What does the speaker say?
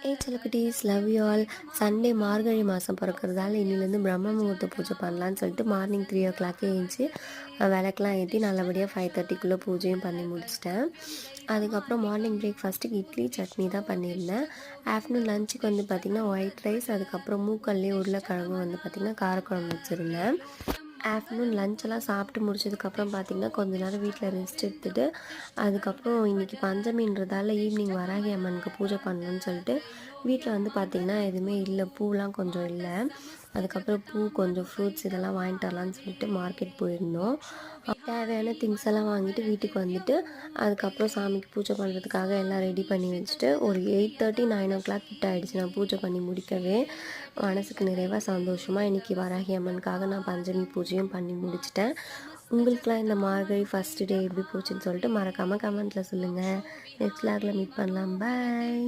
ஏய் செல்லக்குட்டீஸ், love you all. Sunday மார்கழி மாதம் பிறக்கிறதால இன்னிலேருந்து பிரம்ம முகூர்த்த பூஜை பண்ணலான்னு சொல்லிட்டு மார்னிங் 3 o'clock எழுந்துச்சி விளக்கெலாம் ஏற்றி நல்லபடியாக 5:30க்குள்ளே பூஜையும் பண்ணி முடிச்சிட்டேன். அதுக்கப்புறம் மார்னிங் பிரேக்ஃபாஸ்ட்டுக்கு இட்லி சட்னி தான் பண்ணியிருந்தேன். ஆஃப்டர்நூன் லஞ்சுக்கு வந்து பார்த்திங்கன்னா ஒயிட் ரைஸ், அதுக்கப்புறம் மூக்கல்லே உருளைக்கிழங்கும் வந்து பார்த்திங்கன்னா காரக்குழம்பு வச்சுருந்தேன். ஆஃப்டர்நூன் லஞ்செல்லாம் சாப்பிட்டு முடிச்சதுக்கப்புறம் பார்த்திங்கன்னா கொஞ்ச நேரம் வீட்டில் ரெஸ்ட் எடுத்துகிட்டு அதுக்கப்புறம் இன்றைக்கி பஞ்சமின்றதால ஈவினிங் வராகி அம்மனுக்கு பூஜை பண்ணணும்னு சொல்லிட்டு வீட்டில் வந்து பார்த்திங்கன்னா எதுவுமே இல்லை, பூலாம் கொஞ்சம் இல்லை. அதுக்கப்புறம் பூ, கொஞ்சம் ஃப்ரூட்ஸ் இதெல்லாம் வாங்கிட்டு வரலான்னு சொல்லிட்டு மார்க்கெட் போயிருந்தோம். தேவையான திங்ஸ் எல்லாம் வாங்கிட்டு வீட்டுக்கு வந்துட்டு அதுக்கப்புறம் சாமிக்கு பூஜை பண்ணுறதுக்காக எல்லாம் ரெடி பண்ணி வச்சுட்டு ஒரு 8:30 9 o'clock கிட்ட ஆகிடுச்சு நான் பூஜை பண்ணி முடிக்கவே. மனசுக்கு நிறைவாக சந்தோஷமாக இன்றைக்கி வராகி அம்மனுக்காக நான் பஞ்சமி பூஜையும் பண்ணி முடிச்சிட்டேன். உங்களுக்குலாம் இந்த மார்கழி ஃபஸ்ட்டு டே எப்படி போச்சுன்னு சொல்லிட்டு மறக்காமல் கமெண்ட்டில் சொல்லுங்கள். நெக்ஸ்ட் வ்ளாகில் மீட் பண்ணலாம். பாய்.